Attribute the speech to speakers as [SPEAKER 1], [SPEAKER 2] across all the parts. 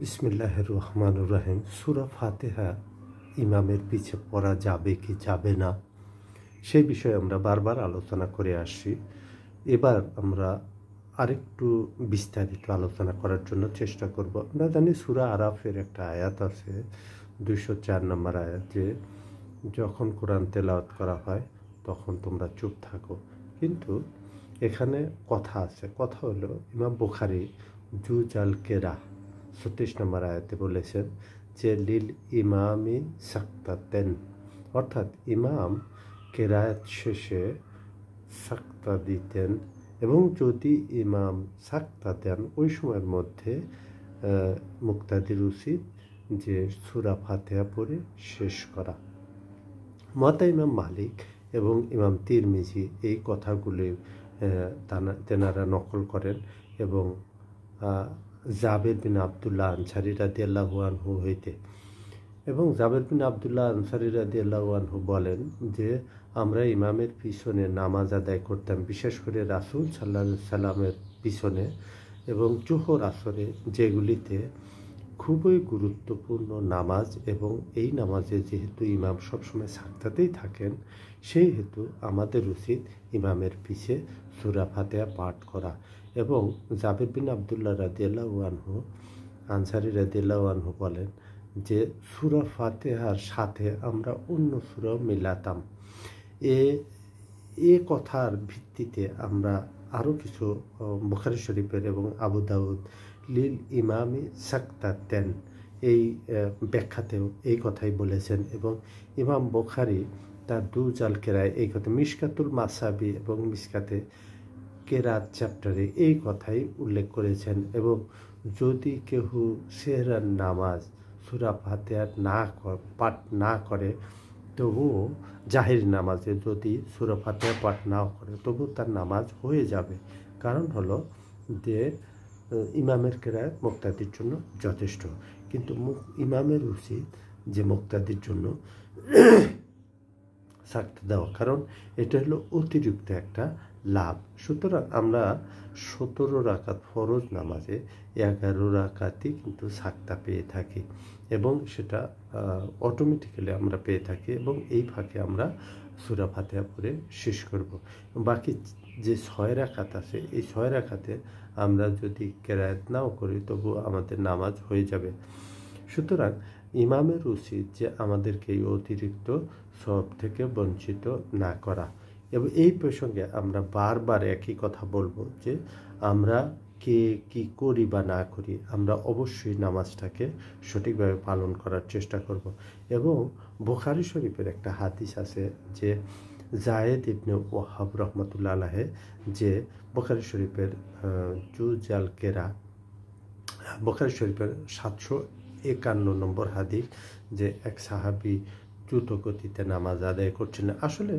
[SPEAKER 1] বিসমিল্লাহির রহমানির রহিম। সূরা ফাতিহা ইমামের পিছে পড়া যাবে কি যাবে না, সেই বিষয়ে আমরা বারবার আলোচনা করে আসছি। এবার আমরা আরেকটু বিস্তারিত আলোচনা করার জন্য চেষ্টা করব। আমরা জানি সূরা আরাফের একটা আয়াত আছে, 204 নম্বর আয়াত, যে যখন কোরআন তেলাওয়াত করা হয় তখন তোমরা চুপ থাকো। কিন্তু এখানে কথা আছে, কথা হলো ইমাম বুখারী জুজাল কেরা 36 নম্বর আয়াতে বলেছেন যে লিল ইমামি সাক্তাতেন, অর্থাৎ ইমাম কেরায়াত শেষে সাক্তা দিতেন, এবং যদি ইমাম সাক্তা দেন ওই সময়ের মধ্যে মুক্তাদির উচিত যে সূরা ফাতিহা পড়ে শেষ করা। মুয়াত্তা ইমাম মালিক এবং ইমাম তিরমিজি এই কথাগুলি তেনারা নকল করেন, এবং জাবের বিন আবদুল্লাহ আনসারী রাদিয়াল্লাহু আনহু হইতে, এবং জাবের বিন আবদুল্লাহ আনসারী রাদিয়াল্লাহু আনহু বলেন যে আমরা ইমামের পিছনে নামাজ আদায় করতাম, বিশেষ করে রাসূল সাল্লাল্লাহু আলাইহি সাল্লামের পিছনে, এবং জোহর আসরে, যেগুলিতে খুবই গুরুত্বপূর্ণ নামাজ, এবং এই নামাজে যেহেতু ইমাম সবসময় সাক্তাতেই থাকেন, সেই হেতু আমাদের উচিত ইমামের পিছে সূরা ফাতিহা পাঠ করা। এবং জাবের বিন আবদুল্লাহ রাদিয়াল্লাহু আনহু আনসারী রাদিয়াল্লাহু আনহু বলেন যে সূরা ফাতিহার সাথে আমরা অন্য সূরাও মিলাতাম। এ কথার ভিত্তিতে আমরা আরও কিছু বুখারী শরীফের এবং আবু দাউদ লিল ইমামি সাক্তাতেন এই ব্যাখ্যাতেও এই কথাই বলেছেন, এবং ইমাম বুখারী তার দুজাল কেরায় এই কথা, মিশকাতুল মাসাবি এবং মিশকাতে কেরাত চ্যাপ্টারে এই কথাই উল্লেখ করেছেন। এবং যদি কেউ সেহরার নামাজ সূরা ফাতিহা পাঠ না করে, তবুও জাহির নামাজে যদি সূরা ফাতিহা পাঠ নাও করে তবু তার নামাজ হয়ে যাবে। কারণ হলো যে ইমামের কেরাত মুক্তাদির জন্য যথেষ্ট, কিন্তু ইমামের উচিত যে মুক্তাদির জন্য সাক্ত দেওয়া, কারণ এটা হলো অতিরিক্ত একটা লাভ। সুতরাং আমরা 17 রাকাত ফরজ নামাজে 11 রাকাতই কিন্তু সাক্তা পেয়ে থাকি, এবং সেটা অটোমেটিক্যালি আমরা পেয়ে থাকি, এবং এই ফাঁকে আমরা সূরা ফাতিহা পড়ে শেষ করব। বাকি যে 6 রাকাত আছে, এই 6 রাকাতে আমরা যদি কেরায়াত নাও করি তবু আমাদের নামাজ হয়ে যাবে। সুতরাং ইমামের উচিত যে আমাদেরকে এই অতিরিক্ত সওয়াব থেকে বঞ্চিত না করা। এবং এই প্রসঙ্গে আমরা বারবার একই কথা বলবো যে আমরা কে কি করি বা না করি, আমরা অবশ্যই নামাজটাকে সঠিকভাবে পালন করার চেষ্টা করব। এবং বুখারী শরীফের একটা হাদিস আছে যে জায়েদ ইবনে ওয়াহাব রহমাতুল্লাহ আলাইহি, যে বুখারী শরীফের জুজাল কেরা, বুখারী শরীফের 751 নম্বর হাদিস, যে এক সাহাবী দ্রুত গতিতে নামাজ আদায় করছিলেন। আসলে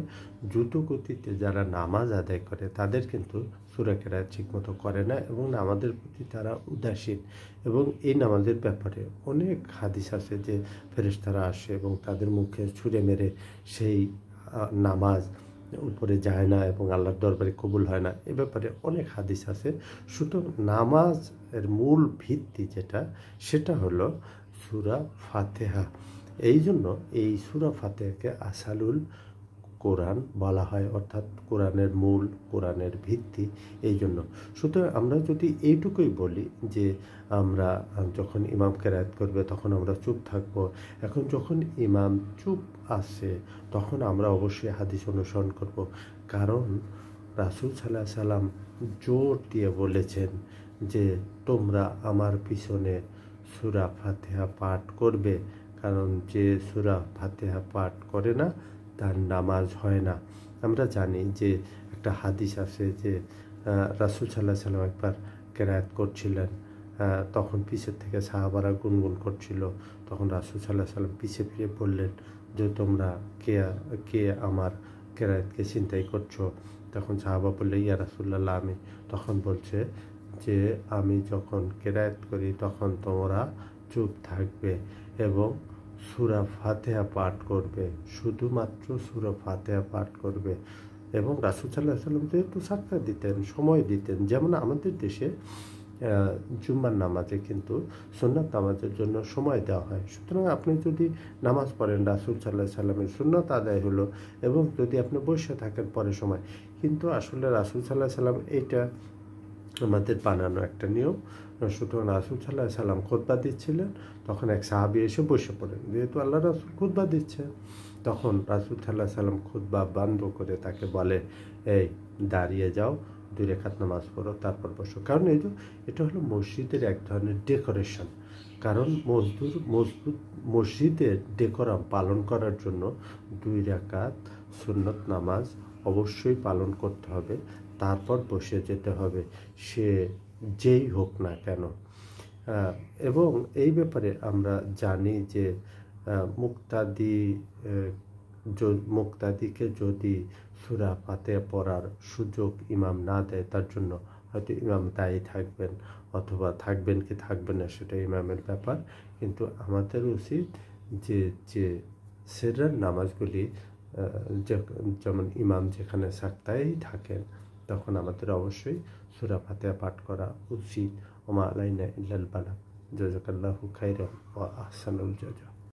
[SPEAKER 1] দ্রুত গতিতে যারা নামাজ আদায় করে তাদের কিন্তু সূরা কেরাত ঠিকমতো করে না, এবং নামাজের প্রতি তারা উদাসীন। এবং এই নামাজের ব্যাপারে অনেক হাদিস আছে যে ফেরেশতারা আসে এবং তাদের মুখে ছুঁড়ে মেরে সেই নামাজ উপরে যায় না এবং আল্লাহর দরবারে কবুল হয় না, এ ব্যাপারে অনেক হাদিস আছে। সুতরাং নামাজ এর মূল ভিত্তি যেটা, সেটা হলো সূরা ফাতিহা। এই জন্য এই সূরা ফাতিহাকে আসালুল কোরআন বলা হয়, অর্থাৎ কোরআনের মূল, কোরআনের ভিত্তি। এই জন্য সুতরাং আমরা যদি এইটুকুই বলি যে আমরা যখন ইমাম কেরায়াত করবে তখন আমরা চুপ থাকবো, এখন যখন ইমাম চুপ আসে তখন আমরা অবশ্যই হাদিস অনুসরণ করব। কারণ রাসূল সাল্লাল্লাহু আলাইহি সাল্লাম জোর দিয়ে বলেছেন যে তোমরা আমার পিছনে সূরা ফাতিহা পাঠ করবে, কারণ যে সূরা ফাতিহা পাঠ করে না তার নামাজ হয় না। আমরা জানি যে একটা হাদিস আছে যে রাসূল সাল্লাল্লাহু আলাইহি সাল্লাম একবার কেরায়াত করছিলেন, তখন পিছের থেকে সাহাবারা গুনগুন করছিল, তখন রাসূল সাল্লাল্লাহু আলাইহি সাল্লাম পিছে ফিরে বললেন যে তোমরা কে আমার কেরায়াতকে ছিনতাই করছো? তখন সাহাবা বললে ইয়া রাসূলুল্লাহ আমি। তখন বলছে যে আমি যখন কেরায়াত করি তখন তোমরা চুপ থাকবে এবং সূরা ফাতিহা পাঠ করবে, শুধুমাত্র সূরা ফাতিহা পাঠ করবে। এবং রাসূল সাল্লাল্লাহু আলাইহি সাল্লাম যেহেতু সাক্তা দিতেন, সময় দিতেন, যেমন আমাদের দেশে জুম্মার নামাজে কিন্তু সুন্নত নামাজের জন্য সময় দেওয়া হয়। সুতরাং আপনি যদি নামাজ পড়েন, রাসূল সাল্লাল্লাহু আলাইহি সাল্লামের সুন্নত আদায় হলো, এবং যদি আপনি বসে থাকেন পরে সময়, কিন্তু আসলে রাসূল সাল্লাল্লাহু আলাইহি সাল্লাম এটা আমাদের বানানো একটা নিয়ম। সুতরাং রাসূল সাল্লাল্লাহু আলাইহি সাল্লাম খুতবা দিচ্ছিলেন, তখন এক সাহাবী এসে বসে পড়েন। যেহেতু আল্লাহ রাসূল খুতবা দিচ্ছেন, তখন রাসূল সাল্লাল্লাহু আলাইহি সাল্লাম খুতবা বন্ধ করে তাকে বলে, এই দাঁড়িয়ে যাও, 2 রাকাত নামাজ পড়ো, তারপর বসো। কারণ এটা হলো মসজিদের এক ধরনের ডেকোরেশন। কারণ মসজিদের ডেকোরাম পালন করার জন্য 2 রাকাত সুন্নত নামাজ অবশ্যই পালন করতে হবে, তারপর বসে যেতে হবে, সে যেই হোক না কেন। এবং এই ব্যাপারে আমরা জানি যে মুক্তাদিকে যদি সূরা ফাতিহা পড়ার সুযোগ ইমাম না দেয়, তার জন্য হয়তো ইমাম দায়ী থাকবেন, অথবা থাকবেন কি থাকবেন না সেটা ইমামের ব্যাপার। কিন্তু আমাদের উচিত যে সেরের নামাজগুলি, যেমন ইমাম যেখানে সাক্তায় থাকেন, তখন আমাদের অবশ্যই সূরা ফাতিহা পাঠ করা উচিত। ওমা আলাইনা ইল্লাল বালাগ। জাযাকাল্লাহু খাইরান ওয়া আহসানুল জাযা।